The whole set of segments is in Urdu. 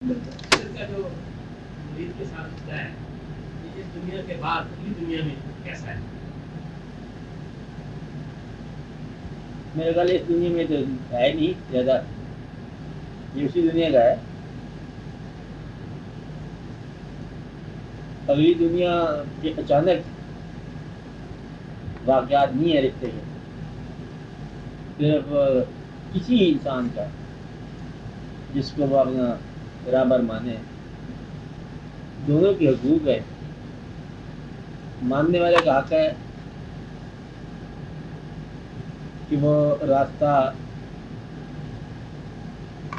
کا جو مرید کے ساتھ ہوتا ہے یہ اس دنیا کے بعد اگلی دنیا میں کیسا ہے؟ میرے خیال اس دنیا میں تو ہے نہیں زیادہ، یہ اسی دنیا کا ہے. اگلی دنیا کے اچانک واقعات نہیں ہے رشتے کے، صرف کسی انسان کا جس کو وہ اپنا برابر مانے. دونوں کے حقوق ہے. ماننے والے کا حق ہے کہ وہ راستہ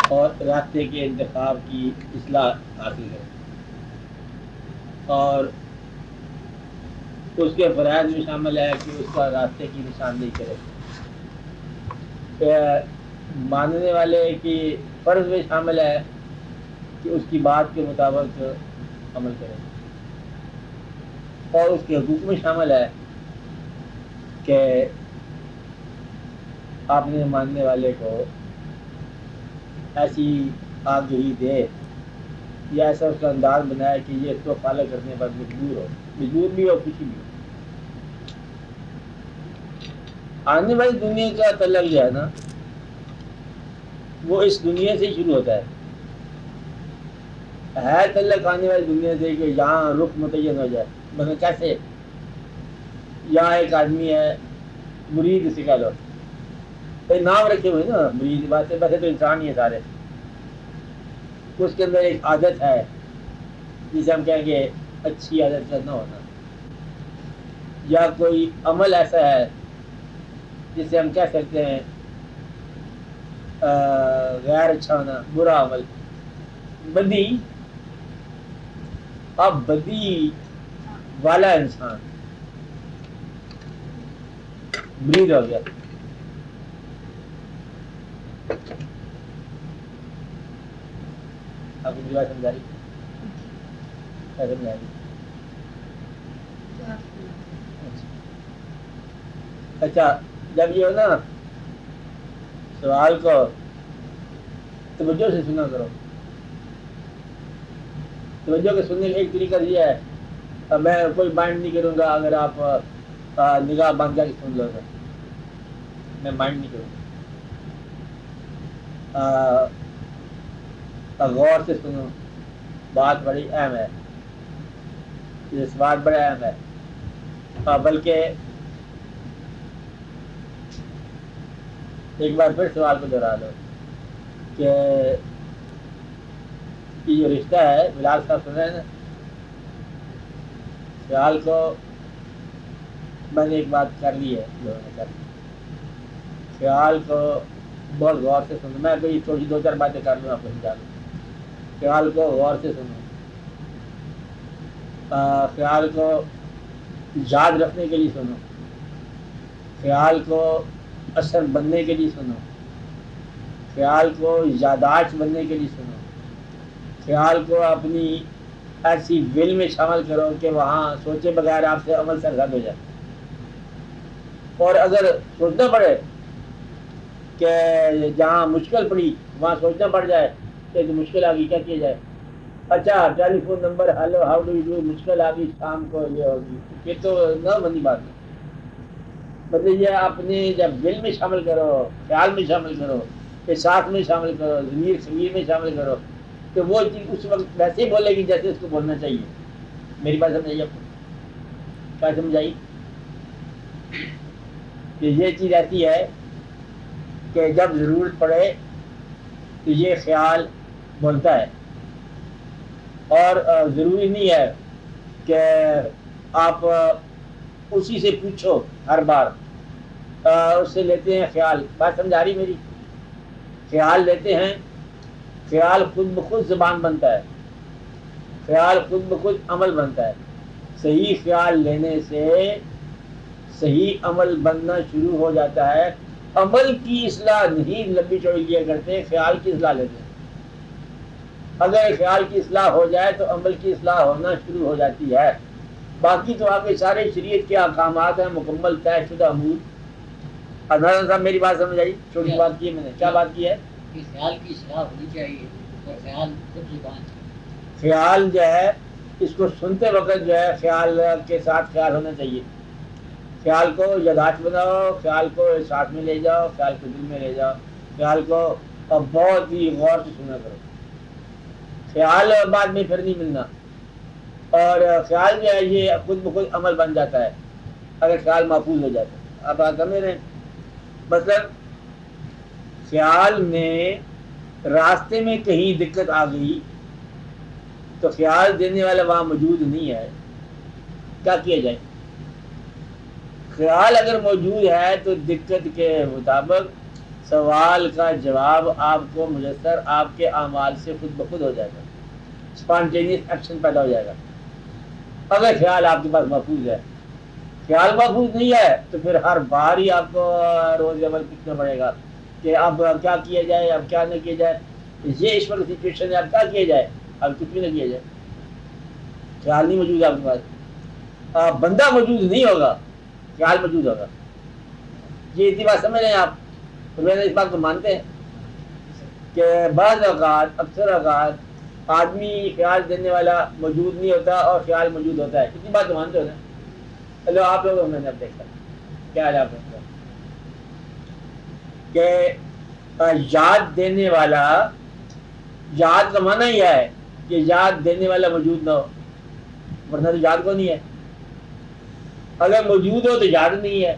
اور راستے کے انتخاب کی اصلاح حاصل کرے، اور اس کے فرائض میں شامل ہے کہ اس کا راستے کی نشاندہی کرے. ماننے والے کی فرض میں شامل ہے کہ اس کی بات کے مطابق عمل کرے، اور اس کے حقوق میں شامل ہے کہ آپ نے ماننے والے کو ایسی آگہی دے یا ایسا اس کا انداز بنائے کہ یہ اس کو فالو کرنے پر مجبور بھی ہو خوشی بھی ہو. آنے والی دنیا کا تعلق جو ہے نا وہ اس دنیا سے ہی شروع ہوتا ہے. تعلق آنے والی دنیا سے کہ یہاں رخ متعین ہو جائے. مگر کیسے؟ یہاں ایک آدمی ہے مرید سے کہہ لو، نام رکھے ہوئے نا مرید، باتیں ویسے تو انسان ہی ہے سارے. اس کے اندر ایک عادت ہے جسے ہم کہیں گے اچھی عادت کا نہ ہونا، یا کوئی عمل ایسا ہے جسے ہم کہہ سکتے ہیں غیر اچھا ہونا، برا عمل، بدی. اب بدی والا انسان مرید ہو گیا. آپ کو بات سمجھا رہی سمجھا رہی؟ اچھا، جب یہ ہو نا سوال کو توجہ سے سنا کرو. توجہ کے سننے کا ایک طریقہ یہ ہے، میں کوئی مائنڈ نہیں کروں گا اگر آپ نگاہ بند کر کے سن لو گے، میں مائنڈ نہیں کروں گا. غور سے سنو، بات بڑی اہم ہے، یہ سوال بڑا اہم ہے. بلکہ ایک بار پھر سوال کو دہرا دو کہ یہ جو رشتہ ہے بلال صاحب سن رہے ہیں نا، خیال کو میں نے ایک بات کر لی ہے، لوگوں نے کر لی. خیال کو بہت غور سے سنو. میں کوئی تھوڑی دو چار باتیں کر لوں آپ کو سمجھا دوں. خیال کو غور سے سنو. خیال کو یاد رکھنے کے لیے سنو. خیال کو اثر بننے کے لیے سنو. خیال کو یادداشت بننے کے لیے سنو. خیال کو اپنی ایسی ول میں شامل کرو کہ وہاں سوچے بغیر آپ سے عمل سرزد ہو جائے. اور اگر سوچنا پڑے کہ جہاں مشکل پڑی وہاں سوچنا پڑ جائے کہ مشکل آ گئی کیا کیا جائے. اچھا، telephone number hello how do you do, مشکل آ گئی شام کو یہ ہوگی، یہ تو نہ بندی بات ہے. مطلب یہ اپنے جب دل میں شامل کرو، خیال میں شامل کرو، احساس میں شامل کرو، ضمیر صغیر میں شامل کرو، تو وہ چیز اس وقت ویسے ہی بولے گی جیسے اس کو بولنا چاہیے. میری بات سمجھائیے آپ کو؟ کیا سمجھائی؟ کہ یہ چیز ایسی ہے کہ جب ضرورت پڑے تو یہ خیال بولتا ہے. اور ضروری نہیں ہے کہ آپ اسی سے پوچھو ہر بار. اس سے لیتے ہیں خیال. بات سمجھا رہی میری؟ خیال لیتے ہیں، خیال خود بخود زبان بنتا ہے، خیال خود بخود عمل بنتا ہے. صحیح خیال لینے سے صحیح عمل بننا شروع ہو جاتا ہے. عمل کی اصلاح نہیں لمبی چوڑی لیا کرتے، خیال کی اصلاح لیتے ہیں. اگر خیال کی اصلاح ہو جائے تو عمل کی اصلاح ہونا شروع ہو جاتی ہے. باقی تو آپ کے سارے شریعت کے احکامات ہیں مکمل طے شدہ امور. حضرت صاحب میری بات سمجھ آئی؟ چھوٹی بات کی ہے میں نے. کیا بات کی ہے؟ کہ خیال کی اصلاح ہونی چاہیے خیال خود زبان خیال جو ہے اس کو سنتے وقت جو ہے خیال کے ساتھ خیال ہونا چاہیے. خیال کو یادداشت بناؤ، خیال کو احساس میں لے جاؤ، خیال کو دل میں لے جاؤ، خیال کو بہت ہی غور سے سنا کرو. خیال بعد میں پھر نہیں ملنا، اور خیال جو ہے یہ خود بخود عمل بن جاتا ہے اگر خیال محفوظ ہو جاتا ہے. آپ بات سمجھ رہے ہیں؟ مثلاً خیال میں راستے میں کہیں دقت آ گئی تو خیال دینے والا وہاں موجود نہیں ہے، کیا کیا جائے؟ خیال اگر موجود ہے تو دقت کے مطابق سوال کا جواب آپ کو میسر آپ کے اعمال سے خود بخود ہو جائے گا، اسپانٹینیس ایکشن پیدا ہو جائے گا اگر خیال آپ کے پاس محفوظ ہے. خیال محفوظ نہیں ہے تو پھر ہر بار ہی آپ کو روز عمل پوچھنا پڑے گا کہ اب کیا کیا جائے، اب کیا نہ کیا جائے. یہ اس وقت سچویشن ہے، اب کیا کیا جائے، اب کچھ بھی نہ کیا جائے. خیال نہیں موجود آپ کے پاس، بندہ موجود نہیں ہوگا، خیال موجود ہوگا. یہ اتنی بات سمجھ رہے ہیں آپ؟ تو میں نے اس بات کو مانتے ہیں کہ بعض اوقات اکثر اوقات آدمی خیال دینے والا موجود نہیں ہوتا اور خیال موجود ہوتا ہے. اتنی بات تو مانتے ہو نا؟ چلو آپ لوگوں میں نے اب دیکھا کیا ہے آپ کہ یاد دینے والا، یاد کا معنی یہ ہے کہ یاد دینے والا موجود نہ ہو، ورنہ تو یاد کو نہیں ہے. اگر موجود ہو تو یاد نہیں ہے،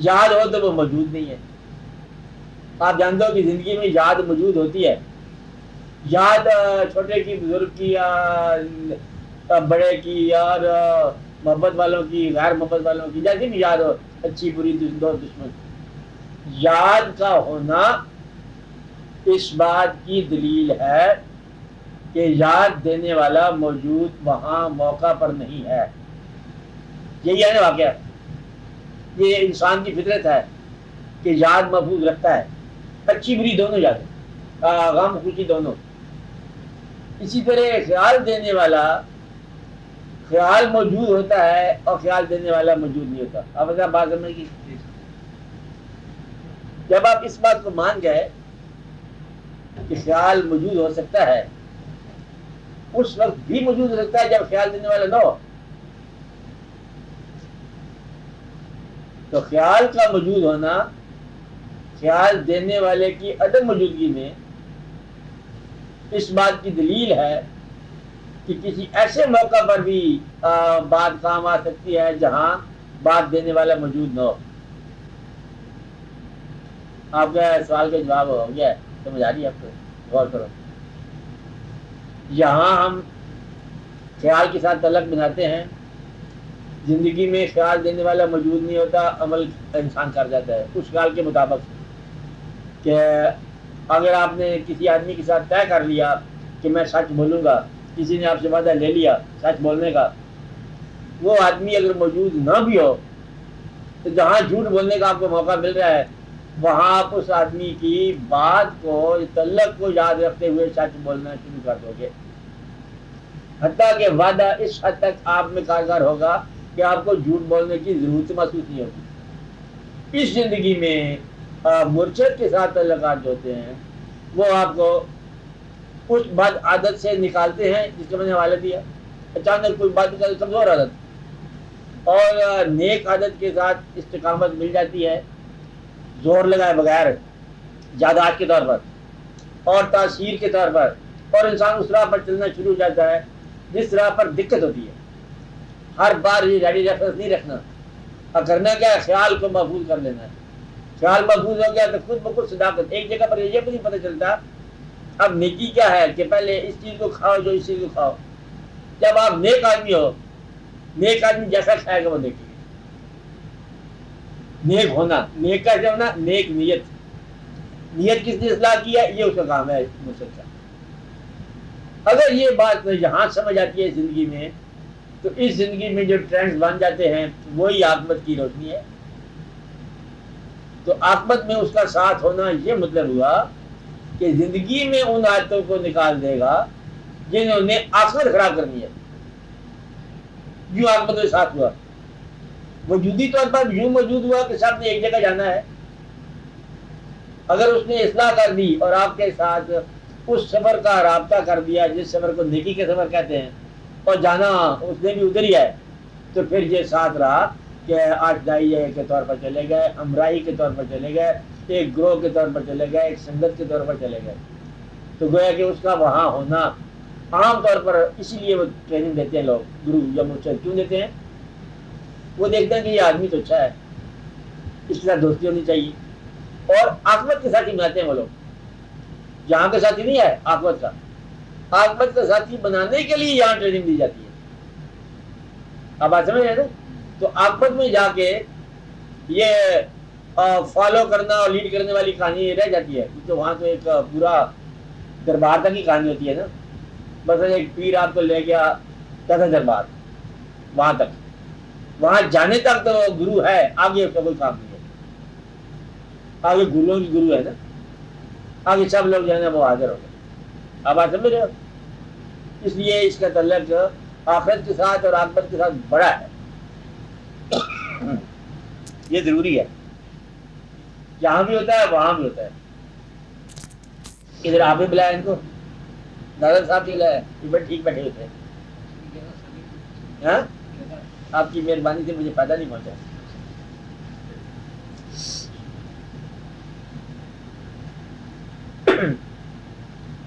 یاد ہو تو وہ موجود نہیں ہے. آپ جانتے ہو کہ زندگی میں یاد موجود ہوتی ہے. یاد چھوٹے کی، بزرگ کی، یا بڑے کی، اور محبت والوں کی، غیر محبت والوں کی، جیسی بھی یاد ہو، اچھی بری دو دشمن. یاد کا ہونا اس بات کی دلیل ہے کہ یاد دینے والا موجود وہاں موقع پر نہیں ہے. یہی ہے نا واقعہ. یہ انسان کی فطرت ہے کہ یاد محفوظ رکھتا ہے، اچھی بری دونوں یادیں، غم خوشی دونوں. اسی طرح خیال دینے والا، خیال موجود ہوتا ہے اور خیال دینے والا موجود نہیں ہوتا. اب اگر بات کرنے کی، جب آپ اس بات کو مان گئے کہ خیال موجود ہو سکتا ہے، اس وقت بھی موجود ہو سکتا ہے جب خیال دینے والا نہ ہو. تو خیال کا موجود ہونا خیال دینے والے کی عدم موجودگی میں اس بات کی دلیل ہے کہ کسی ایسے موقع پر بھی بات کام آ سکتی ہے جہاں بات دینے والا موجود نہ ہو. آپ کا سوال کا جواب ہو گیا ہے؟ سمجھ آ رہی ہے آپ کو؟ غور کرو. یہاں ہم خیال کے ساتھ تعلق بناتے ہیں. زندگی میں خیال دینے والا موجود نہیں ہوتا، عمل انسان کر جاتا ہے اس خیال کے مطابق. کہ اگر آپ نے کسی آدمی کے ساتھ طے کر لیا کہ میں سچ بولوں گا، کسی نے آپ سے وعدہ لے لیا سچ بولنے کا، وہ آدمی اگر موجود نہ بھی ہو تو جہاں جھوٹ بولنے کا آپ کو موقع مل رہا ہے وہاں آپ اس آدمی کی بات کو، تعلق کو یاد رکھتے ہوئے سچ بولنا شروع کر دو گے، حتیٰ کہ وعدہ اس حد تک آپ میں کارگر ہوگا کہ آپ کو جھوٹ بولنے کی ضرورت محسوس نہیں ہوگی. اس زندگی میں مرشد کے ساتھ تعلقات جو ہوتے ہیں وہ آپ کو اس بد عادت سے نکالتے ہیں جس کا میں نے حوالہ دیا. اچانک کوئی بات کمزور عادت اور نیک عادت کے ساتھ استقامت مل جاتی ہے، زور لگائے بغیر، جادات کے طور پر اور تاثیر کے طور پر، اور انسان اس راہ پر چلنا شروع ہو جاتا ہے جس راہ پر دقت ہوتی ہے. ہر بار یہ ریڈی ریفرنس نہیں رکھنا، اور کرنا کیا ہے، خیال کو محفوظ کر لینا ہے. خیال محفوظ ہو گیا تو خود بخود صداقت. ایک جگہ پر یہ بھی نہیں پتہ چلتا اب نیکی کیا ہے کہ پہلے اس چیز کو کھاؤ جو اس چیز کو کھاؤ. جب آپ نیک آدمی ہو، نیک آدمی جیسا کھائے گا وہ دیکھے گا. نیک ہونا، نیک کا کیا ہونا، نیک نیت. نیت کس نے اصلاح کی ہے، یہ اس کا کام ہے مرشد کا. اگر یہ بات یہاں سمجھ آتی ہے زندگی میں تو اس زندگی میں جو ٹرینڈز بن جاتے ہیں وہی عاقبت کی روشنی ہے. تو عاقبت میں اس کا ساتھ ہونا یہ مطلب ہوا کہ زندگی میں ان عادتوں کو نکال دے گا جنہوں نے آخرت خراب کرنی ہے. یوں عاقبت کے ساتھ ہوا. وجودی طور پر یوں موجود ہوا کہ سب نے ایک جگہ جانا ہے. اگر اس نے اصلاح کر دی اور آپ کے ساتھ اس سفر کا رابطہ کر دیا جس سفر کو نیکی کے سفر کہتے ہیں، اور جانا اس نے بھی ادھر ہی ہے، تو پھر یہ ساتھ رہا کہ آشدائی کے طور پر چلے گئے، ہمراہی کے طور پر چلے گئے، ایک گروہ کے طور پر چلے گئے، ایک سنگت کے طور پر چلے گئے. تو گویا کہ اس کا وہاں ہونا عام طور پر اسی لیے وہ ٹریننگ دیتے ہیں لوگ، گرو یا مرشد کیوں دیتے ہیں؟ وہ دیکھتے ہیں کہ یہ آدمی تو اچھا ہے، اس کے ساتھ دوستی ہونی چاہیے، اور آخرت کے ساتھی بناتے ہیں وہ لوگ. یہاں کا ساتھی نہیں ہے آخرت کا، آخرت کا ساتھی بنانے کے لیے یہاں ٹریننگ دی جاتی ہے. آپ بات سمجھ رہے ہیں نا؟ تو آخرت میں جا کے یہ فالو کرنا اور لیڈ کرنے والی کہانی رہ جاتی ہے، کیونکہ وہاں تو ایک پورا دربار تک کی کہانی ہوتی ہے نا. بس ایک پیر آپ کو لے گیا کہتا دربار، وہاں تک، وہاں جانے تک تو گرو ہے، آگے اس کا کوئی کام نہیں ہے. آگے گروؤں کی گرو ہے نا، آگے سب لوگ جو ہے نا وہ حاضر ہو گئے. آپ بات سمجھ رہے ہو؟ اس لیے اس کا تعلق آخرت کے ساتھ اور عاقبت کے ساتھ بڑا ہے. یہ ضروری ہے، جہاں بھی ہوتا ہے وہاں بھی ہوتا ہے. ادھر آپ ہی بلایا ان کو، دادا صاحب بھی بلایا، یہ ٹھیک بیٹھے ہوتے ہیں. ہاں آپ کی مہربانی سے مجھے فائدہ نہیں پہنچا.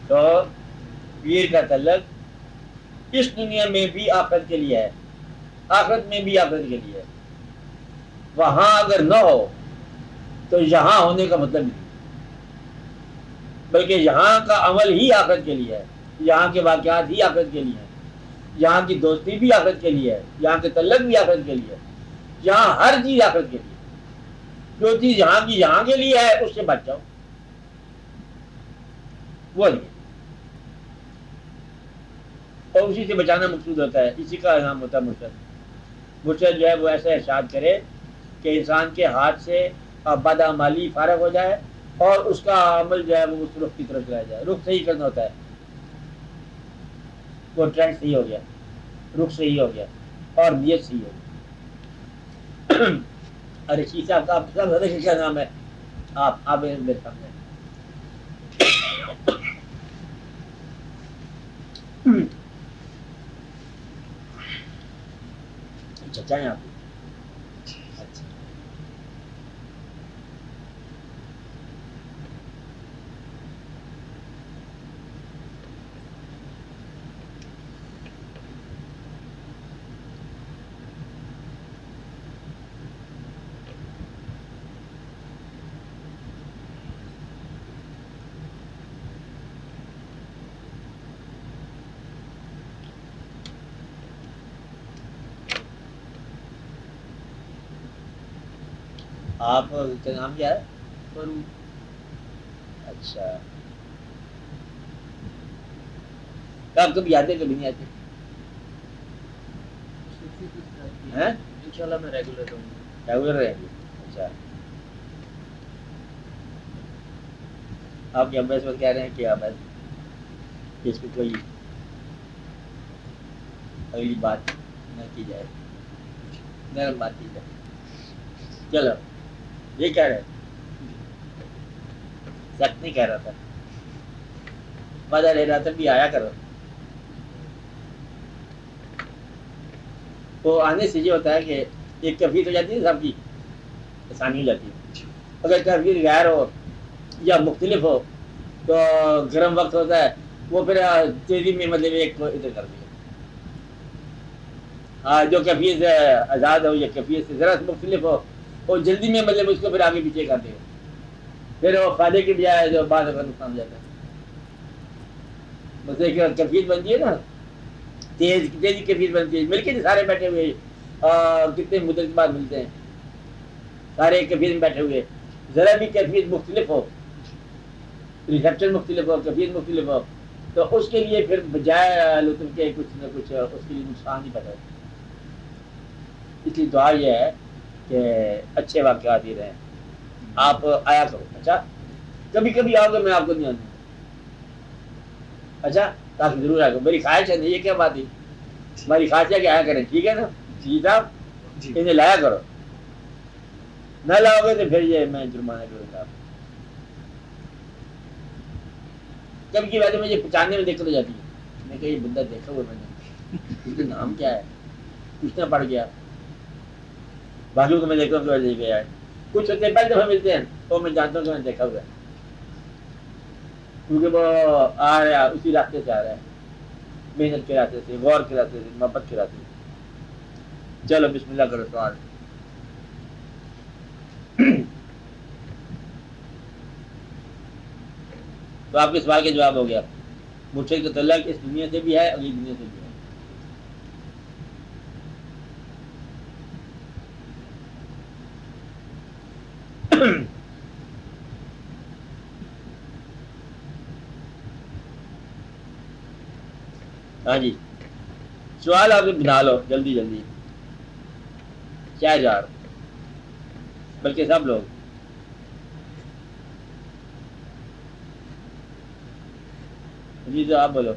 تو پیر کا تعلق اس دنیا میں بھی آخرت کے لیے ہے، آخرت میں بھی آخرت کے لیے ہے. وہاں اگر نہ ہو تو یہاں ہونے کا مطلب نہیں، بلکہ یہاں کا عمل ہی آخرت کے لیے ہے، یہاں کے واقعات ہی آخرت کے لیے ہیں، یہاں کی دوستی بھی آخرت کے لیے ہے، یہاں کے تعلق بھی آخرت کے لیے ہے، یہاں ہر چیز آخرت کے لیے. جو چیز یہاں کی یہاں کے لیے ہے اس سے بچ جاؤ، وہ نہیں، اور اسی سے بچانا مقصود ہوتا ہے. اسی کا نام ہوتا ہے مرشد. مرشد جو ہے وہ ایسا ارشاد کرے کہ انسان کے ہاتھ سے بدعمالی فارغ ہو جائے اور اس کا عمل جو ہے وہ اس رخ کی طرف چلا جائے. رخ صحیح کرنا ہوتا ہے، وہ ٹرینڈ صحیح ہو گیا، رخ صحیح ہو گیا اور نیت صحیح ہو گیا. ارے شیشہ آپ کا کیا نام ہے؟ آپ میرے سامنے چچا ہیں آپ؟ اچھا، آپ کا نام کیا ہے؟ اچھا، آپ کبھی آتے کبھی نہیں آتے؟ انشاءاللہ میں ریگولر رہوں گا. ریگولر رہیں گے. اچھا، آپ کے ابا اس وقت کہہ رہے ہیں کہ اب اس پہ کوئی اگلی بات نہ کی جائے، نرم بات کی جائے. چلو یہ کہہ رہے سخت نہیں کہہ رہا تھا، مزہ لے رہا تھا بھی آیا کرو. تو آنے سے یہ ہوتا ہے کہ ایک کیفیت ہو جاتی ہے سب کی، آسانی ہو جاتی ہے. اگر کیفیت غیر ہو یا مختلف ہو تو گرم وقت ہوتا ہے وہ پھر تیزی میں مطلب ایک کو ادھر کر دیا. جو کیفیت سے آزاد ہو یا کیفیت سے ذرا مختلف ہو وہ جلدی میں مطلب اس کو پھر آگے پیچھے کر دے، پھر وہ فائدے کی بجائے جو بعد میں نقصان ہو جاتا ہے. بس ایک کیفیت بنتی ہے نا، تیزی کیفیت بنتی ہے. مل کے سارے بیٹھے ہوئے کتنے مدت کے بعد ملتے ہیں، سارے ایک کیفیت میں بیٹھے ہوئے، ذرا بھی کیفیت مختلف ہو، ریسیپشن مختلف ہو، کیفیت مختلف ہو تو اس کے لیے پھر بجائے لطف کے کچھ نہ کچھ اس کے لیے نقصان ہی پیدا ہوتا ہے. اس لیے دعا یہ ہے کہ اچھے واقعات ہی رہیں، آپ آیا کرو. اچھا کبھی کبھی آؤ گے، میں آپ کو نہیں آؤں. اچھا تاکہ ضرور آئے گا. میری خواہش ہے، یہ کیا بات ہے، ہماری خواہش ہے کہ آیا کریں، ٹھیک ہے نا جی صاحب؟ انہیں لایا کرو، نہ لاؤ گے تو پھر یہ میں جرمانہ کروں گا. کبھی کی بات ہے مجھے پہچاننے میں دقت ہو جاتی ہے، میں کہ یہ بندہ دیکھا ہوا میں نے، اس کا نام کیا ہے، پوچھنا پڑ گیا، باقیوں کو میں دیکھتا ہوں کہ دیکھ گیا ہے، کچھ ہوتے ہیں پہلی دفعہ ملتے ہیں تو میں جانتا ہوں کہ میں نے دیکھا ہوا ہے، کیونکہ وہ آ رہا ہے اسی راستے سے آ رہا ہے، محنت کے راستے سے، غور کے راستے سے، محبت کے راستے سے۔ چلو بسم اللہ کرو سوال۔ تو آپ کے سوال کا جواب ہو گیا، مرشد کا تعلق اس دنیا سے بھی ہے، اگلی دنیا سے بھی ہے۔ ہاں جی، سوال آپ بنا لو جلدی جلدی، 4000 بلکہ سب لوگ۔ جی تو آپ بولو۔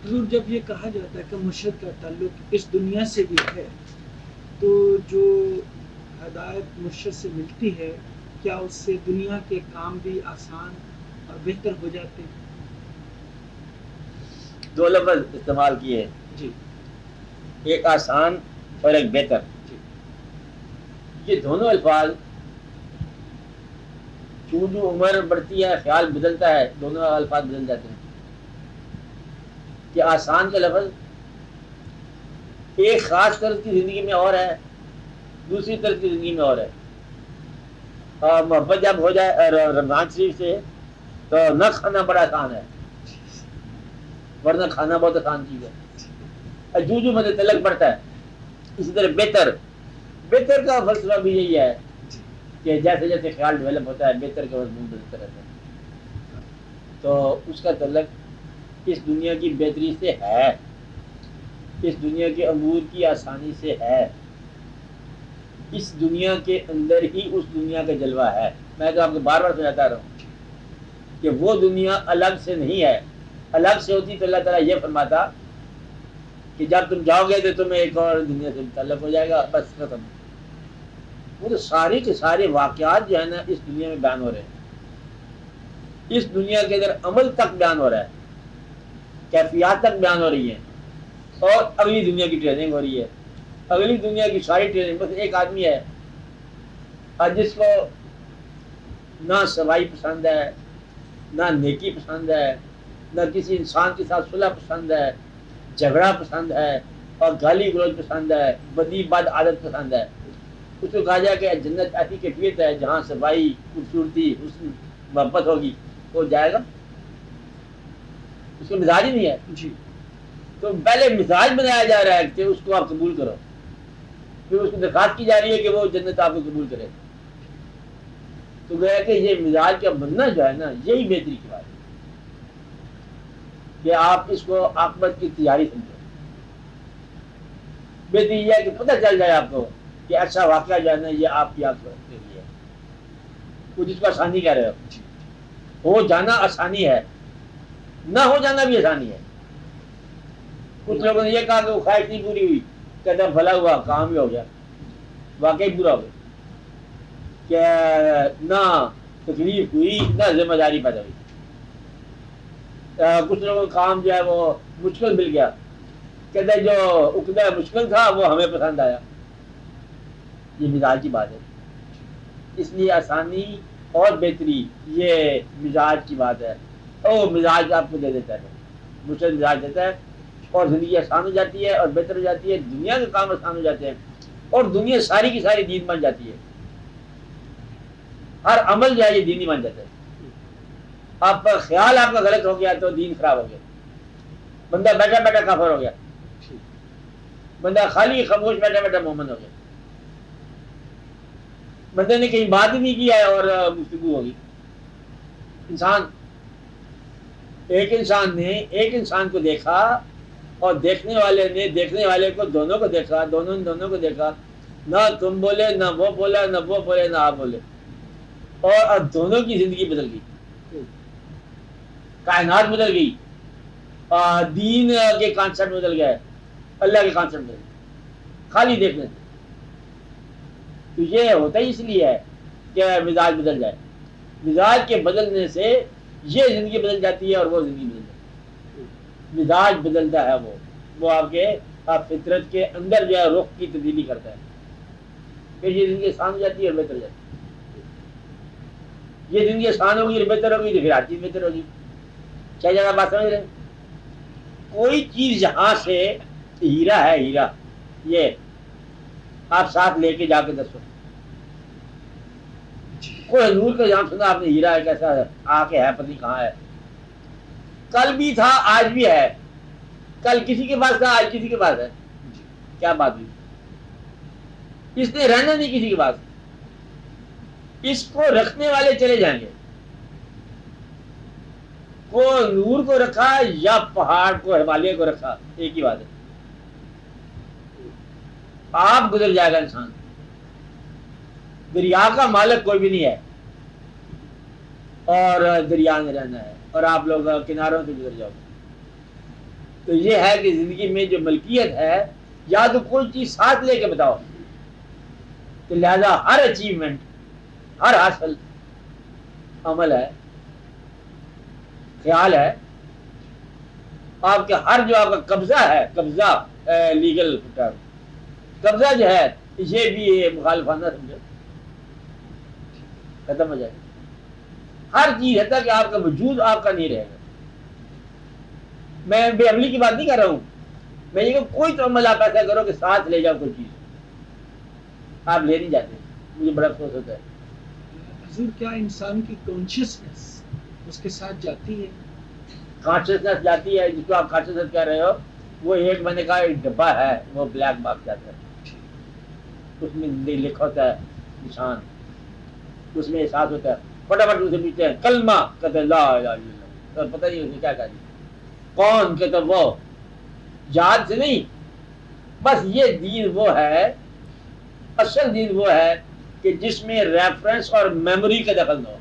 حضور جب یہ کہا جاتا ہے کہ مرشد کا تعلق اس دنیا سے بھی ہے، تو جو ہدایت مرشد سے ملتی ہے کیا اس سے دنیا کے کام بھی آسان اور بہتر ہو جاتے ہیں؟ دو لفظ استعمال کیے، جی ایک آسان اور ایک بہتر۔ جی یہ دونوں الفاظ چون عمر بڑھتی ہے، خیال بدلتا ہے، دونوں الفاظ بدل جاتے ہیں۔ کہ آسان کا لفظ ایک خاص طرز کی زندگی میں اور ہے، دوسری طرز کی زندگی میں اور ہے۔ اور محبت جب ہو جائے رمضان شریف سے تو نہ کھانا بڑا آسان ہے، ورنہ کھانا بہت آسان چیز ہے۔ جو مجھے تلق بڑھتا ہے، اسی طرح بہتر کا فلسفہ بھی یہی ہے کہ جیسے جیسے خیال ڈیولپ ہوتا ہے بہتر کا مضمون بدلتا رہتا ہے۔ تو اس کا تعلق اس دنیا کی بہتری سے ہے، اس دنیا کے امور کی آسانی سے ہے، اس دنیا کے اندر ہی اس دنیا کا جلوہ ہے۔ میں تو آپ کو بار بار سمجھاتا رہا ہوں کہ وہ دنیا الگ سے نہیں ہے، الگ سے ہوتی تو اللہ تعالیٰ یہ فرماتا کہ جب تم جاؤ گے تو تمہیں ایک اور دنیا سے تعلق ہو جائے گا، بس ختم۔ وہ تو سارے کے سارے واقعات جو ہے نا اس دنیا میں بیان ہو رہے ہیں، اس دنیا کے اندر عمل تک بیان ہو رہا ہے، کیفیات تک بیان ہو رہی ہیں، اور اگلی دنیا کی ٹریننگ ہو رہی ہے۔ اگلی دنیا کی ساری ٹریننگ، بس ایک آدمی ہے جس کو نہ صفائی پسند ہے، نہ نیکی پسند ہے، نہ کسی انسان کے ساتھ صلح پسند ہے، جھگڑا پسند ہے، اور گالی گلوچ پسند ہے، بدی بد عادت پسند ہے۔ اس کو کہا جائے کہ جنت ایسی کیفیت ہے جہاں صفائی، خوبصورتی، حسن، محبت ہوگی، وہ جائے گا؟ اس کا مزاج ہی نہیں ہے۔ جی تو پہلے مزاج بنایا جا رہا ہے کہ اس کو آپ قبول کرو، پھر اس کو درخواست کی جا رہی ہے کہ وہ جنت آپ کو قبول کرے۔ تو گویا کہ یہ مزاج کا بننا جو ہے نا، یہی بہتری کی بات ہے کہ آپ اس کو عاقبت کی تیاری سمجھو۔ بہتری یہ ہے کہ پتہ چل جائے آپ کو کہ اچھا واقعہ جو ہے نا یہ آپ کی عاقبت کے لیے ہے، وہ جس کو آسانی کہہ رہے ہو جانا آسانی ہے، نہ ہو جانا بھی آسانی ہے۔ کچھ لوگوں نے یہ کہا کہ وہ خواہش نہیں پوری ہوئی، کہتا بھلا ہوا کام بھی ہو گیا، واقعی پورا ہو گیا، کہ نہ تکلیف ہوئی نہ ذمہ داری پیدا ہوئی۔ کچھ لوگوں کا کام جو ہے وہ مشکل مل گیا، کہتے جو عقدہ مشکل تھا وہ ہمیں پسند آیا۔ یہ مزاج کی بات ہے، اس لیے آسانی اور بہتری یہ مزاج کی بات ہے۔ اور مزاج آپ کو دے دیتا ہے، مشکل مزاج دیتا ہے، اور زندگی آسان ہو جاتی ہے اور بہتر ہو جاتی ہے، دنیا کے کام آسان ہو جاتے ہیں، اور دنیا ساری کی ساری دین بن جاتی ہے۔ ہر عمل جو ہے یہ دینی بن جاتا ہے۔ آپ کا خیال آپ کا غلط ہو گیا تو دین خراب ہو گیا، بندہ بیٹھا بیٹھا کافر ہو گیا، بندہ خالی خاموش بیٹھا بیٹھا مومن ہو گیا، بندے نے کہیں بات ہی نہیں کیا ہے اور گفتگو ہوگی۔ ایک انسان کو دیکھا، اور دیکھنے والے نے دیکھنے والے کو، دونوں کو دیکھا، دونوں نے دونوں کو دیکھا، نہ تم بولے نہ وہ بولا، نہ وہ بولے نہ آپ بولے، اور دونوں کی زندگی بدل گئی، کائنات بدل گئی، دین کے کانسیپٹ بدل گئے، اللہ کے کانسیپٹ بدل گئے، خالی دیکھنے سے۔ تو یہ ہوتا ہی اس لیے ہے کہ مزاج بدل جائے. مزاج کے بدلنے سے یہ زندگی بدل جاتی ہے اور وہ زندگی بدل جاتی ہے. مزاج بدلتا ہے وہ آپ کے فطرت کے اندر جو ہے رخ کی تبدیلی کرتا ہے. پھر یہ زندگی آسان ہو جاتی ہے اور بہتر ہو جاتی ہے. یہ زندگی آسان ہوگی اور بہتر ہوگی تو پھر ہر چیز بہتر ہوگی. کیا زیادہ بات سمجھ رہے ہیں؟ کوئی چیز یہاں سے ہیرا ہے، ہیرا یہ آپ ساتھ لے کے جا کے دسو. کوئی حضور کا جام سنا آپ نے، ہیرا ہے کیسا ہے، آ کے ہے پتہ نہیں کہاں ہے. کل بھی تھا آج بھی ہے. کل کسی کے پاس تھا آج کسی کے پاس ہے. کیا بات ہوئی؟ اس نے رہنا نہیں کسی کے پاس. اس کو رکھنے والے چلے جائیں گے. کو نور کو رکھا یا پہاڑ کو ہمالیہ کو رکھا، ایک ہی بات ہے. آپ گزر جائے گا انسان. دریا کا مالک کوئی بھی نہیں ہے اور دریا میں رہنا ہے اور آپ لوگ کناروں سے گزر جاؤ. تو یہ ہے کہ زندگی میں جو ملکیت ہے، یا تو کوئی چیز ساتھ لے کے بتاؤ. تو لہذا ہر اچیومنٹ، ہر حاصل عمل ہے، خیال ہے. آپ کے ہر جو آپ کا قبضہ ہے، قبضہ لیگل قبضہ جو ہے، یہ بھی مخالفانہ سمجھو، ختم ہو جائے گا. ہر چیز ہے کہ آپ کا وجود آپ کا نہیں رہے گا. میں بے عملی کی بات نہیں کر رہا ہوں. میں یہ کہ کوئی تو عمل آپ ایسا کرو کہ ساتھ لے جاؤ کوئی چیز. آپ لے نہیں جاتے. مجھے بڑا افسوس ہوتا ہے. حضور کیا انسان کی کانشیسنس اس کے ساتھ جاتی ہے؟ کانشیسنس جاتی ہے. جس کو آپ کانشیسنس کہہ رہے ہو وہ ایک میں نے کہا ایک ڈبہ ہے، وہ بلیک باکس جاتا ہے. اس میں لکھا ہوتا ہے نشان، اس میں احساس ہوتا ہے. فٹافٹ اسے پوچھتے ہیں کلمہ، کہتے ہیں لا الہ الا اللہ. پتہ نہیں اس نے کیا کہا جی. کون؟ کہتے وہ. یاد سے نہیں. بس یہ دین وہ ہے، اصل دین وہ ہے کہ جس میں ریفرنس اور میموری کا دخل نہ ہو.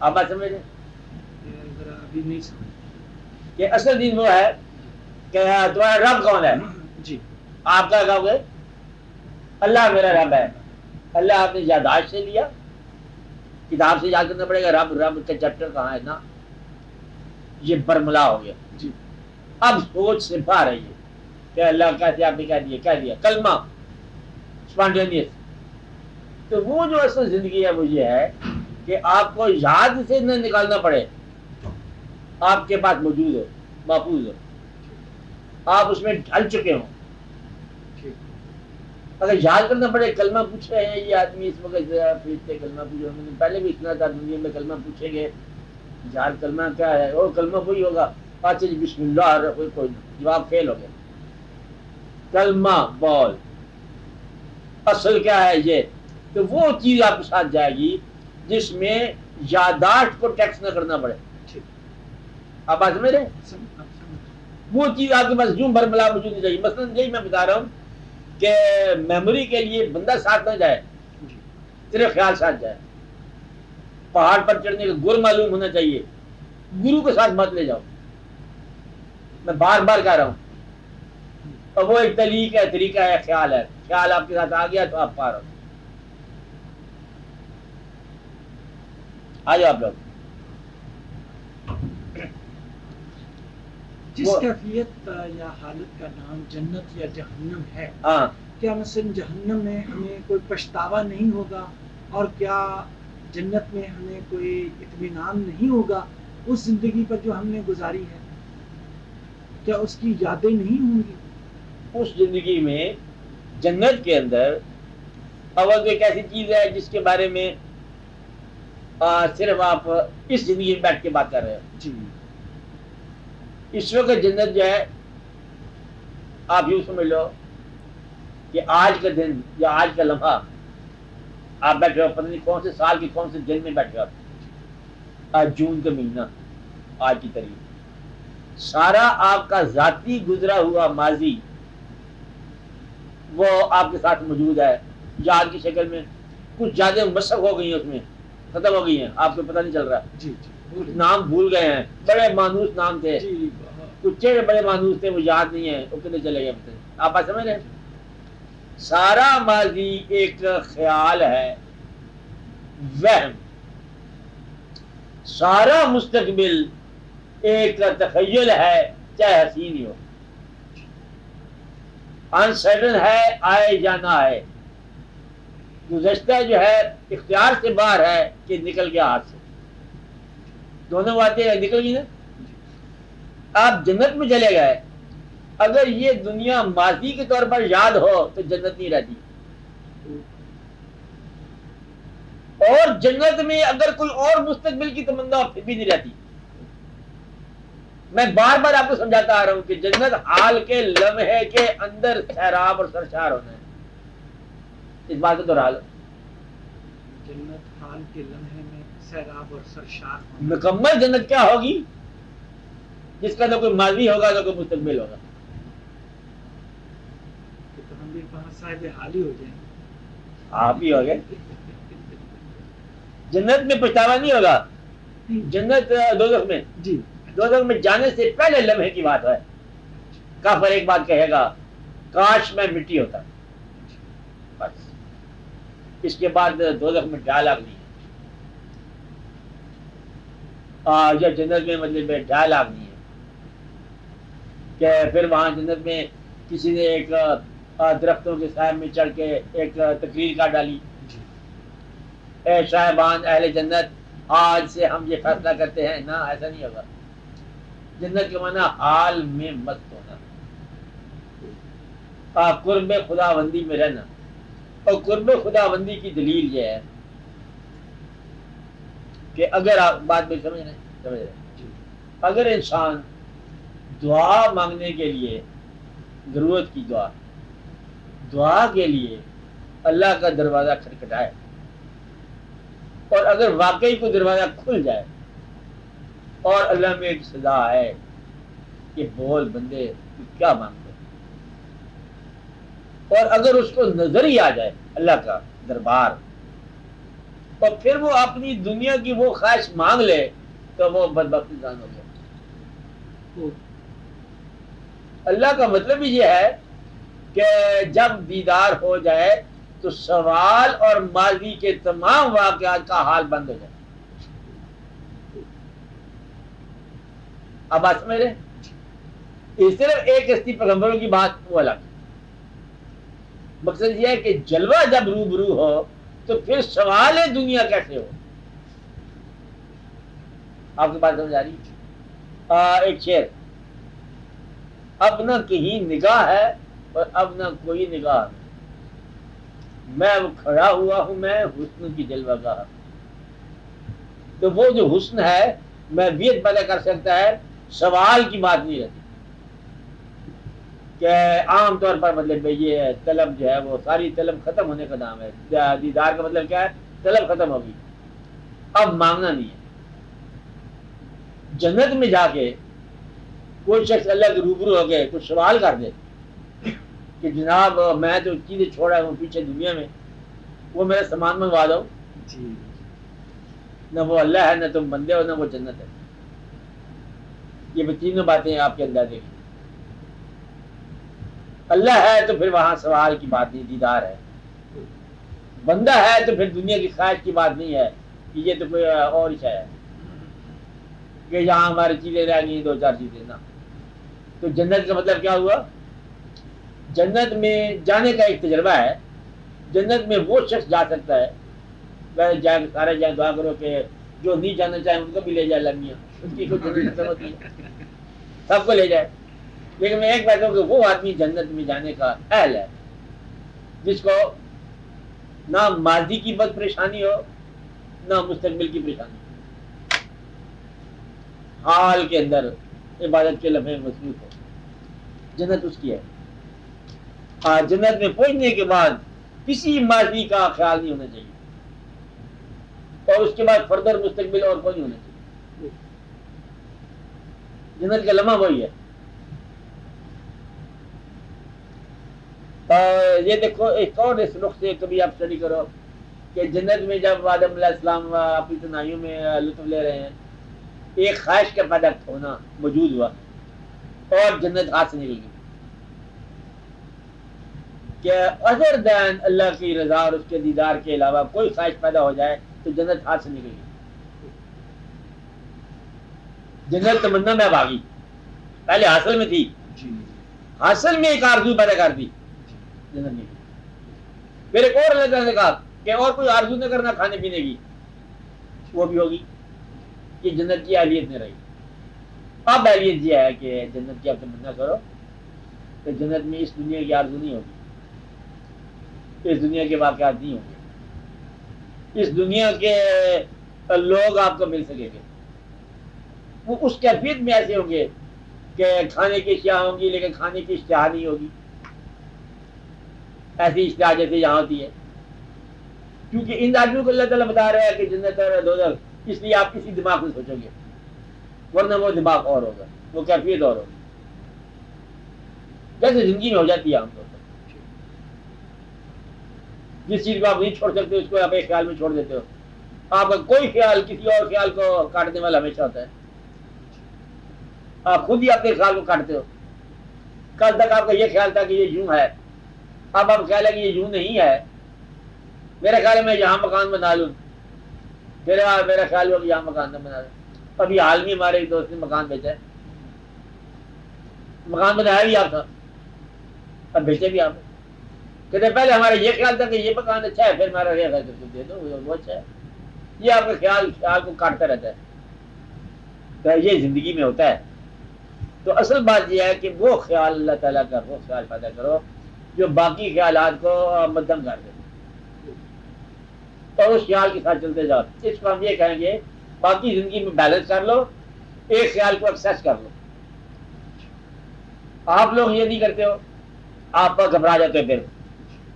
آپ بات سمجھ رہے ہیں؟ ذرا ابھی نہیں سمجھ. کہ اصل دین وہ ہے کہ تمہارا رب کون ہے. جی آپ کیا کہو گے؟ اللہ میرا رب ہے. اللہ آپ نے یادداشت سے لیا، کتاب سے یاد کرنا پڑے گا. رب کا چیپٹر کہاں ہے نا، یہ برملا ہو گیا. جی اب سوچ سے باہر ہے یہ کہ اللہ کیسے آپ نے کہہ دیا کلمہ اسپانٹینیس. تو وہ جو اصل زندگی ہے وہ یہ ہے کہ آپ کو یاد سے نہ نکالنا پڑے، آپ کے پاس موجود ہو، محفوظ ہو، آپ اس میں ڈھل چکے ہوں. اگر یاد کرنا پڑے، کلمہ پوچھ رہے ہیں یہ آدمی اس وقت پھرتے کلمہ پوچھ رہے ہیں. پہلے بھی اتنا تھا دنیا میں کلمہ پوچھیں گے، یاد کلمہ کیا ہے، اور کلمہ وہی ہوگا. اچھا جی بسم اللہ، کوئی جواب فیل ہو گیا. کلمہ بول، اصل کیا ہے یہ. تو وہ چیز آپ کے ساتھ جائے گی جس میں یادداشت کو ٹیکس نہ کرنا پڑے. آپ بات سمجھ رہے ہیں؟ وہ چیز آپ کے پاس یوں برملا موجود نہیں چاہیے. مثلاً یہی میں بتا رہا ہوں کہ میموری کے لیے بندہ ساتھ نہ جائے، صرف خیال ساتھ جائے. پہاڑ پر چڑھنے کا گر معلوم ہونا چاہیے، گرو کے ساتھ مت لے جاؤ. میں بار بار کہہ رہا ہوں. اور وہ ایک طریقہ ہے، خیال ہے. خیال آپ کے ساتھ آ گیا تو آپ پار ہو. آ جاؤ آپ لوگ. جس کیفیت یا حالت کا نام جنت یا جہنم ہے، ہاں، کیا مثلا جہنم میں ہمیں کوئی پچھتاوا نہیں ہوگا، اور کیا جنت میں ہمیں کوئی اطمینان نہیں ہوگا اس زندگی پر جو ہم نے گزاری ہے؟ کیا اس کی یادیں نہیں ہوں گی؟ اس زندگی میں جنت کے اندر اول تو ایک ایسی چیز ہے جس کے بارے میں صرف آپ اس زندگی میں بیٹھ کے بات کر رہے ہیں. جی اس وقت جنت جو ہے آپ یوں سمجھ لو کہ آج کا دن یا آج کا لمحہ آپ بیٹھے ہو، پتہ نہیں کون سے سال کے کون سے دن میں بیٹھے ہو. آج جون کا مہینہ، آج کی تاریخ، سارا آپ کا ذاتی گزرا ہوا ماضی وہ آپ کے ساتھ موجود ہے یاد کی شکل میں. کچھ یادیں مسخ ہو گئی ہیں، اس میں ختم ہو گئی ہیں، آپ کو پتہ نہیں چل رہا. جی نام بھول گئے ہیں، بڑے مانوس نام تھے. جی کچے جو بڑے مانوس تھے وہ یاد نہیں ہے، وہ کدھر چلے گئے پتہ نہیں۔ آپ بات سمجھ رہے ہیں؟ سارا ماضی ایک خیال ہے، وہم، سارا مستقبل ایک تخیل ہے، چاہے حسین ہی ہو، انسرٹن ہے، آئے یا نہ آئے۔ گزشتہ جو ہے اختیار سے باہر ہے کہ نکل گیا ہاتھ سے، دونوں باتیں نکل گئی نا۔ آپ جنت میں چلے گئے، اگر یہ دنیا ماضی کے طور پر یاد ہو تو جنت نہیں رہتی، اور جنت میں اگر کوئی اور مستقبل کی تمنا ہو پھر بھی نہیں رہتی۔ میں بار بار آپ کو سمجھاتا آ رہا ہوں کہ جنت حال کے لمحے کے اندر سیراب اور سرشار ہونا ہے، اس بات کو دوہرا لو۔ جنت حال کے لمحے میں سیراب اور سرشار ہونا۔ مکمل جنت کیا ہوگی؟ جس کا نہ کوئی ماضی ہوگا نہ کوئی مستقبل ہوگا۔ تو ہم بھی وہاں صاحب حال ہی ہو جائیں گے۔ آپ ہی ہو گئے۔ جنت میں پچھتاوا نہیں ہوگا، جنت دوزخ میں، جی دوزخ میں جانے سے پہلے لمحے کی بات ہے۔ کافر ایک بات کہے گا، کاش میں مٹی ہوتا، بس اس کے بعد دوزخ میں ڈائلاگ نہیں ہے، یا جنت میں مطلب ڈائلاگ نہیں ہے کہ پھر وہاں جنت میں کسی نے ایک درختوں کے سائے میں چڑھ کے ایک تقریر کا ڈالی، اے صاحبان اہل جنت آج سے ہم یہ فیصلہ کرتے ہیں، نہ ایسا نہیں ہوگا۔ جنت کے معنی حال میں مست ہونا، قرب خدا بندی میں رہنا، اور قرب خدا بندی کی دلیل یہ ہے کہ اگر آپ بات بھی سمجھ رہے ہیں، اگر انسان دعا مانگنے کے لیے ضرورت کی دعا کے لیے اللہ کا دروازہ کھٹکھٹائے، اور اگر واقعی کوئی دروازہ کھل جائے اور اللہ میں ایک سزا ہے کہ بول بندے تو کیا مانگتے، اور اگر اس کو نظر ہی آ جائے اللہ کا دربار، اور پھر وہ اپنی دنیا کی وہ خواہش مانگ لے تو وہ بدبخت انسان ہو گیا۔ اللہ کا مطلب ہی یہ ہے کہ جب دیدار ہو جائے تو سوال اور ماضی کے تمام واقعات کا حال بند ہو جائے۔ اب بات سمجھ رہے؟ یہ صرف ایک ہستی پیغمبروں کی بات وہ الگ، مقصد یہ ہے کہ جلوہ جب روبرو ہو تو پھر سوال دنیا کیسے ہو۔ آپ کی بات سمجھ آ رہی؟ ایک شعر، اب نہ کہیں نگاہ ہے اور اب نہ کوئی نگاہ، میں وہ کھڑا ہوا ہوں میں حسن کی جلوہ گاہ۔ تو وہ جو حسن ہے محبیت پیدا کر سکتا ہے، سوال کی بات نہیں رہتی کہ عام طور پر مطلب یہ ہے طلب جو ہے وہ ساری طلب ختم ہونے کا نام ہے۔ دیدار کا مطلب کیا ہے؟ طلب ختم ہوگی، اب مانگنا نہیں ہے۔ جنت میں جا کے کوئی شخص اللہ کے روبرو ہو گئے کچھ سوال کر دے کہ جناب میں تو چیزیں چھوڑا ہوں پیچھے دنیا میں، وہ میرا سامان منگوا دو، جی نہ وہ اللہ ہے، نہ تم بندے ہو، نہ وہ جنت ہے۔ یہ تینوں باتیں آپ کے اندر دیکھیں۔ اللہ ہے تو پھر وہاں سوال کی بات نہیں، دیدار ہے۔ بندہ ہے تو پھر دنیا کی خواہش کی بات نہیں ہے کہ یہ تو کوئی اور شے ہے کہ یہاں ہماری چیزیں رہ گئی دو چار چیزیں نہ۔ تو جنت کا مطلب کیا ہوا؟ جنت میں جانے کا ایک تجربہ ہے۔ جنت میں وہ شخص جا سکتا ہے، جائیں سارے جائیں، دعا کرو کہ جو نہیں جانا چاہیں ان کو بھی لے جائے اللہ میاں، اس کی کوئی جنت ختم ہوتی ہے، سب کو لے جائے۔ لیکن میں ایک بات ہوں کہ وہ آدمی جنت میں جانے کا اہل ہے جس کو نہ ماضی کی بد پریشانی ہو نہ مستقبل کی پریشانی ہو، حال کے اندر عبادت کے لمحے مصروف ہو۔ جنت اس کی ہے۔ جنت میں پہنچنے کے بعد کسی ماضی کا خیال نہیں ہونا چاہیے، اور اس کے بعد فردر مستقبل اور کوئی نہیں ہونا چاہیے۔ جنت کا لمحہ وہی ہے۔ یہ دیکھو ایک اور اس رخ سے کبھی آپ اسٹڈی کرو کہ جنت میں جب آدم علیہ السلام اپنی تنہائیوں میں لطف لے رہے ہیں، ایک خواہش کا پیدا ہونا موجود ہوا اور جنت ہاتھ سے نکل گئی کہ ادر دین اللہ کی رضا اور اس کے دیدار کے علاوہ کوئی خواہش پیدا ہو جائے تو جنت ہاتھ سے نکل گئی. جنت تمنا میں بھاگی، پہلے حاصل میں تھی، حاصل میں ایک آرزو پیدا کر دی، جنت نکلی. پھر ایک اور اللہ تعالیٰ نے کہا کہ اور کوئی آرزو نہ کرنا کھانے پینے کی، وہ بھی ہوگی. یہ جنت کی اہلیت میں رہی. اب اہلیت یہ ہے کہ جنت کی اب تمنا کرو کہ جنت میں اس دنیا کی آرزو نہیں ہوگی، اس دنیا کے واقعات نہیں ہوں گے، اس دنیا کے لوگ آپ کو مل سکیں گے. وہ اس کیفیت میں ایسے ہوں گے کہ کھانے کی اشیاء ہوں گی لیکن کھانے کی اشتہا نہیں ہوگی، ایسی اشتہا جیسے یہاں ہوتی ہے. کیونکہ ان آدمیوں کو اللہ تعالیٰ بتا رہا ہے کہ جنت اور دوزخ، اس لیے آپ کسی دماغ میں سوچو گے، ورنہ وہ دماغ اور ہوگا، وہ کیفیت اور ہوگی جیسے زندگی میں ہو جاتی ہے عام طور پر. جس چیز کو آپ نہیں چھوڑ سکتے اس کو آپ ایک خیال میں چھوڑ دیتے ہو. آپ کا کوئی خیال کسی اور خیال کو کاٹنے والا ہمیشہ ہوتا ہے. آپ خود ہی اپنے خیال کو کاٹتے ہو. کل تک آپ کا یہ خیال تھا کہ یہ یوں ہے، اب آپ خیال ہے کہ یہ یوں نہیں ہے. میرا خیال ہے میں یہاں مکان بنا لوں، پھر میرا خیال ہوا کہ یہاں مکان نہ بنا لوں. ابھی حال میں ہمارے ایک دوست نے مکان بیچا ہے. مکان بنایا بھی آپ تھا، اب بیچے بھی آپ. کہتے پہلے ہمارا یہ خیال تھا کہ یہ مکان اچھا ہے، پھر ہمارا یہ خیال کہ دے دو وہ اچھا ہے. یہ آپ کا خیال کو کاٹتا رہتا ہے. تو یہ زندگی میں ہوتا ہے. تو اصل بات یہ ہے کہ وہ خیال اللہ تعالیٰ کا وہ خیال پیدا کرو جو باقی خیالات کو مدھم کر دے، اور اس خیال کے ساتھ چلتے جاؤ. اس کو ہم یہ کہیں گے باقی زندگی میں بیلنس کر لو، ایک خیال کو ایکسس کر لو. آپ لوگ یہ نہیں کرتے ہو، آپ گھبرا جاتے ہو. پھر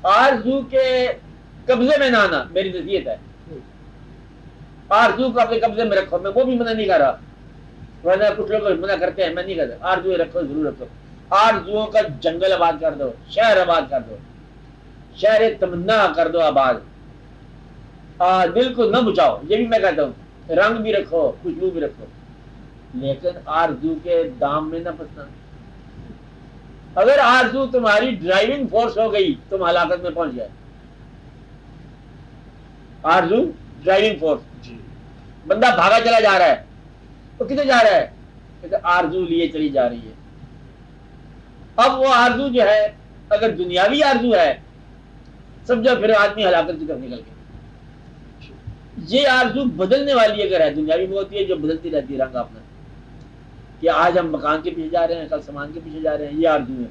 آرزو کے قبضے میں نہ آنا میری نصیحت ہے. آرزو کو اپنے قبضے میں رکھو. میں وہ بھی منع نہیں کر رہا، ورنہ کچھ لوگ منع کرتے ہیں، میں نہیں کرتا. آرزو رکھو، ضرور رکھو. آرزوؤں کا جنگل آباد کر دو، شہر آباد کر دو، شہر تمنا کر دو آباد. دل کو نہ بچاؤ، یہ بھی میں کہتا ہوں. رنگ بھی رکھو، خوشبو بھی رکھو، لیکن آرزو کے دام میں نہ پھنسنا. اگر آرزو تمہاری ڈرائیونگ فورس ہو گئی تم ہلاکت میں پہنچ گئے. آرزو ڈرائیونگ فورس، بندہ بھاگا چلا جا رہا ہے، وہ کدھر جا رہا ہے؟ کہ آرزو لیے چلی جا رہی ہے. اب وہ آرزو جو ہے اگر دنیاوی آرزو ہے سمجھو پھر آدمی ہلاکت کی طرف نکل گیا. یہ آرزو بدلنے والی اگر ہے، دنیاوی وہ ہوتی ہے جو بدلتی رہتی ہے رنگ اپنا، کہ آج ہم مکان کے پیچھے جا رہے ہیں، کل سامان کے پیچھے جا رہے ہیں. یہ آرزو ہے،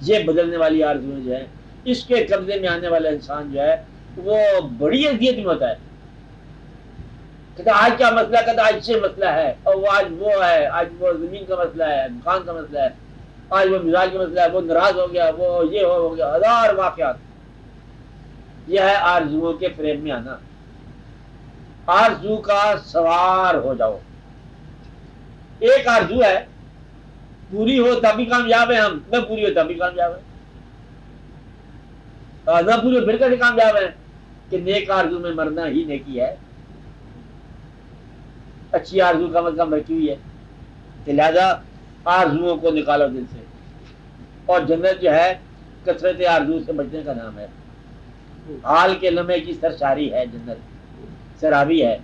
یہ بدلنے والی آرزو جو ہے. اس کے قبضے میں آنے والا انسان جو ہے وہ بڑی اذیت میں ہوتا ہے. کہتا آج کیا مسئلہ، کہتا آج سے مسئلہ ہے، اور وہ آج وہ ہے، آج وہ زمین کا مسئلہ ہے، مکان کا مسئلہ ہے، آج وہ مزاج کا مسئلہ ہے، وہ ناراض ہو گیا، وہ یہ ہو گیا، ہزار واقعات. یہ ہے آرزوؤں کے فریم میں آنا. آرزو کا سوار ہو جاؤ. ایک آرزو ہے پوری ہو تبھی کامیاب ہے، ہم نہ پوری ہو تبھی کامیاب ہے، نہ پوری ہو پھر کیسے کامیاب ہے؟ کہ نیک آرزو میں مرنا ہی نیکی ہے. اچھی آرزو کا مطلب رکھی ہوئی ہے کہ لہذا آرزوؤں کو نکالو دل سے. اور جنت جو ہے کثرت آرزو سے بچنے کا نام ہے. حال کے لمحے کی سرشاری ہے جنت، سرابی ہے.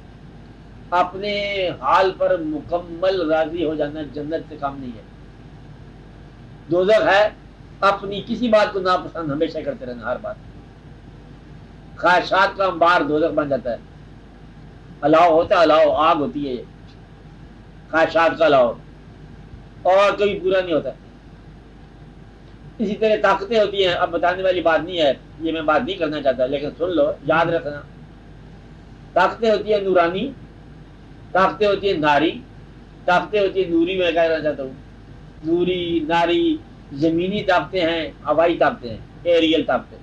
اپنے حال پر مکمل راضی ہو جانا جنت سے کام نہیں ہے. دوزخ ہے اپنی کسی بات کو ناپسند ہمیشہ کرتے رہنا، ہر بات. خواہشات کا انبار دوزخ بن جاتا ہے. الاؤ ہوتا ہے، الاؤ آگ ہوتی ہے، خواہشات کا الاؤ، اور کبھی پورا نہیں ہوتا. اسی طرح طاقتیں ہوتی ہیں. اب بتانے والی بات نہیں ہے، یہ میں بات نہیں کرنا چاہتا، لیکن سن لو، یاد رکھنا. طاقتیں ہوتی ہیں نورانی، طاقتیں ہوتی ہیں ناری، طاقتیں ہوتی ہیں نوری. میں کہنا چاہتا ہوں نوری، ناری، زمینی طاقتیں ہیں، ہوائی طاقتیں ہیں، ایریل طاقتیں.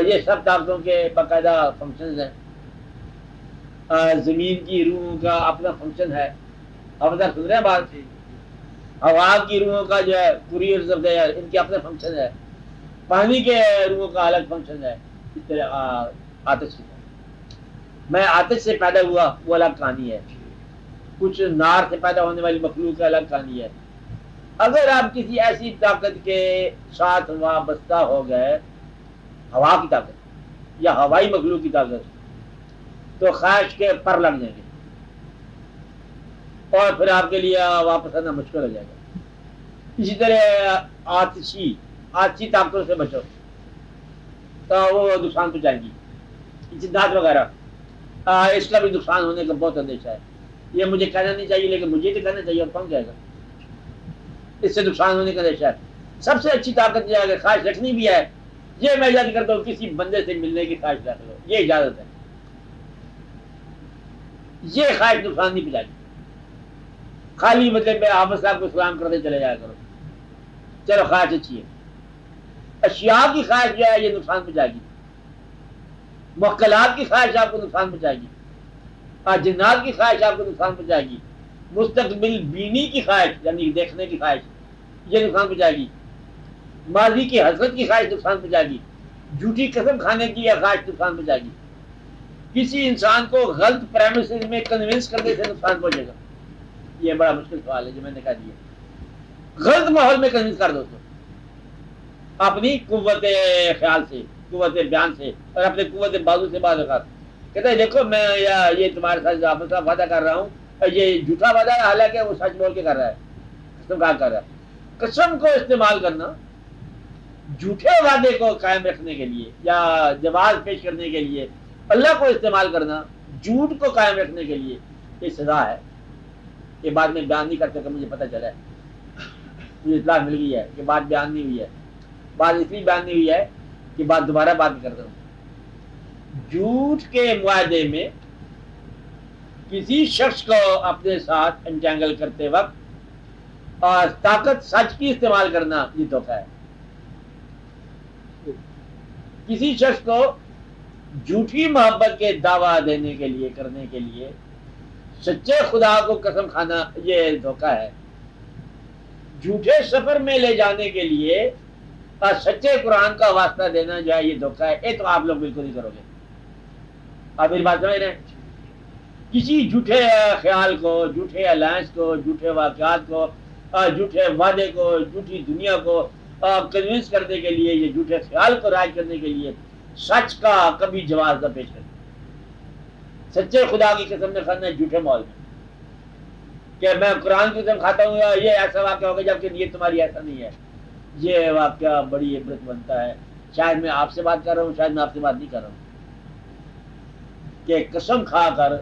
یہ سب طاقتوں کے باقاعدہ فنکشنز ہیں. زمین کی روحوں کا اپنا فنکشن ہے. اب تک سن رہے ہیں بات. ہوا کی روحوں کا جو ہے کوریئرز آف دا ایئر، ان کے اپنے فنکشن ہے. پانی کے روحوں کا الگ فنکشن ہے. اس طرح آتش کی، میں آتش سے پیدا ہوا وہ الگ کہانی ہے. کچھ نار سے پیدا ہونے والی مخلوق کا الگ کہانی ہے. اگر آپ کسی ایسی طاقت کے ساتھ وابستہ ہو گئے، ہوا کی طاقت یا ہوائی مخلوق کی طاقت، تو خواہش کے پر لگ جائیں گے اور پھر آپ کے لیے واپس آنا مشکل ہو جائے گا۔ اسی طرح آتشی طاقتوں سے بچو تو وہ نقصان پہنچائیں گی، جنات وغیرہ، اس کا بھی نقصان ہونے کا بہت اندیشہ ہے۔ یہ مجھے کہنا نہیں چاہیے لیکن مجھے تو کہنا چاہیے، اور کون کہے گا؟ اس سے نقصان ہونے کا اندیشہ ہے۔ سب سے اچھی طاقت یہ اگر خواہش رکھنی بھی ہے، یہ میں یاد کرتا ہوں، کسی بندے سے ملنے کی خواہش رکھ لو، یہ اجازت ہے، یہ خواہش نقصان نہیں پہنچائے گی۔ خالی مطلب آپس صاحب کو سلام کرتے چلے جایا کرو، چلو خواہش اچھی ہے۔ اشیاء کی خواہش جو ہے یہ نقصان پہنچائے گی، موکلات کی خواہش آپ کو نقصان پہنچائے گی، جنات کی خواہش آپ کو نقصان پہنچائے گی، مستقبل بینی کی خواہش یعنی دیکھنے کی خواہش یہ نقصان پہنچائے گی، ماضی کی حسرت کی خواہش نقصان پہنچائے گی، جھوٹی قسم کھانے کی خواہش نقصان پہنچائے گی، کسی انسان کو غلط پریمسز میں کنونس کرنے سے نقصان پہنچے گا۔ یہ بڑا مشکل سوال ہے جو میں نے کہا دیا، غلط ماحول میں کنونس کر دو تو اپنی قوت خیال سے، قوت بیان سے اور اپنے قوت بازو سے بات رکھا، کہتا ہے دیکھو میں یہ تمہارے ساتھ آپس میں وعدہ کر رہا ہوں، یہ جھوٹا وعدہ ہے، حالانکہ وہ سچ بول کے کر رہا ہے، قسم کر رہا ہے۔ قسم کو استعمال کرنا جھوٹے وعدے کو قائم رکھنے کے لیے یا جواز پیش کرنے کے لیے، اللہ کو استعمال کرنا جھوٹ کو قائم رکھنے کے لیے، یہ سزا ہے۔ یہ بات میں بیان نہیں کرتا کہ مجھے پتہ چلا ہے، مجھے اطلاع مل گئی ہے کہ بات بیان نہیں ہوئی ہے، بات اس لیے بیان نہیں ہوئی ہے کہ بات دوبارہ بات نہیں کرتا ہوں۔ جھوٹ کے معاہدے میں کسی شخص کو اپنے ساتھ انٹینگل کرتے وقت اور طاقت سچ کی استعمال کرنا یہ دھوکہ ہے۔ کسی شخص کو جھوٹی محبت کے دعویٰ دینے کے لیے کرنے کے لیے سچے خدا کو قسم کھانا یہ دھوکہ ہے۔ جھوٹے سفر میں لے جانے کے لیے اور سچے قرآن کا واسطہ دینا جو ہے یہ دھوکہ ہے۔ یہ تو آپ لوگ بالکل نہیں کرو گے، آپ میری بات سمجھ رہے ہیں؟ کسی جھوٹے خیال کو، جھوٹے الائنس کو، جھوٹے واقعات کو، جھوٹے وعدے کو، جھوٹی دنیا کو کنونس کرنے کے لیے، یہ جھوٹے خیال کو رائج کرنے کے لیے سچ کا کبھی جواز نہ پیش کرنا۔ سچے خدا کی قسم نے کھانا ہے جھوٹے ماحول میں کہ میں قرآن کی قسم کھاتا ہوں یہ ایسا واقعہ ہوگا، جبکہ نیت تمہاری ایسا نہیں ہے۔ یہ واقعہ بڑی عبرت بنتا ہے۔ شاید میں آپ سے بات کر رہا ہوں، شاید میں آپ سے بات نہیں کر رہا ہوں، کہ قسم کھا کر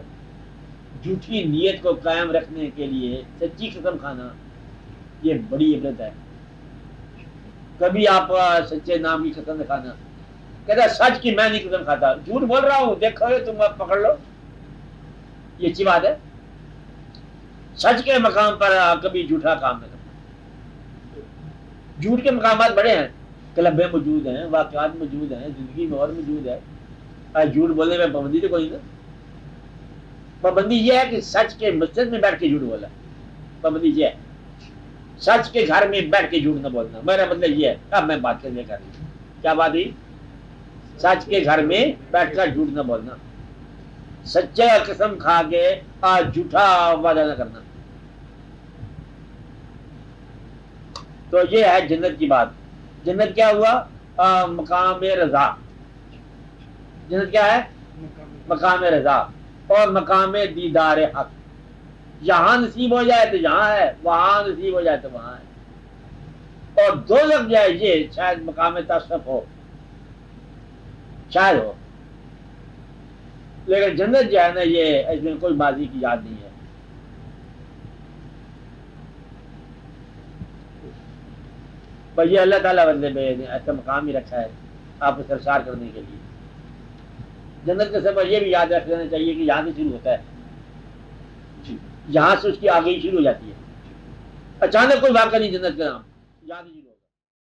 جھوٹی نیت کو قائم رکھنے کے لیے سچی قسم کھانا یہ بڑی عبرت ہے۔ کبھی آپ سچے نام کی قسم کھانا، کہتا سچ کی میں نہیں قسم کھاتا، جھوٹ بول رہا ہوں، دیکھو تم اب پکڑ لو، یہ اچھی بات ہے۔ سچ کے مقام پر کبھی جھوٹا کام نہ کرنا۔ جھوٹ کے مقامات بڑے ہیں، کلبیں موجود ہیں، واقعات موجود ہیں، زندگی میں اور موجود ہے۔ جھوٹ بولنے میں پابندی تو کوئی نہ، پابندی یہ ہے کہ سچ کے مسجد میں بیٹھ کے جھوٹ بولا، پابندی یہ ہے سچ کے گھر میں بیٹھ کے جھوٹ نہ بولنا۔ میرا مطلب یہ ہے، اب میں بات کرنے کر رہی ہوں، کیا بات ہوئی؟ سچ کے گھر میں بیٹھ کر جھوٹ نہ بولنا، سچا قسم کھا کے جھوٹا وعدہ نہ کرنا۔ تو یہ ہے جنت کی بات۔ جنت کیا ہوا؟ مقام رضا۔ جنت کیا ہے؟ مقام رضا اور مقام دیدار حق۔ یہاں نصیب ہو جائے تو یہاں ہے، وہاں نصیب ہو جائے تو وہاں ہے۔ اور دوزخ جو ہے یہ شاید مقام تصرف ہو، شاید ہو، لیکن جنت جو ہے نا یہ اس میں کوئی ماضی کی یاد نہیں ہے۔ پر یہ اللہ تعالیٰ بندے میں ایسا مقام ہی رکھا ہے آپ کو سرشار کرنے کے لیے۔ جنت کا سفر یہ بھی یاد رکھ لینا چاہیے کہ یہاں سے شروع ہوتا ہے، یہاں سے اس کی آگے ہی شروع ہو جاتی ہے۔ اچانک کوئی واقعہ نہیں جنت کا نام، یہاں سے شروع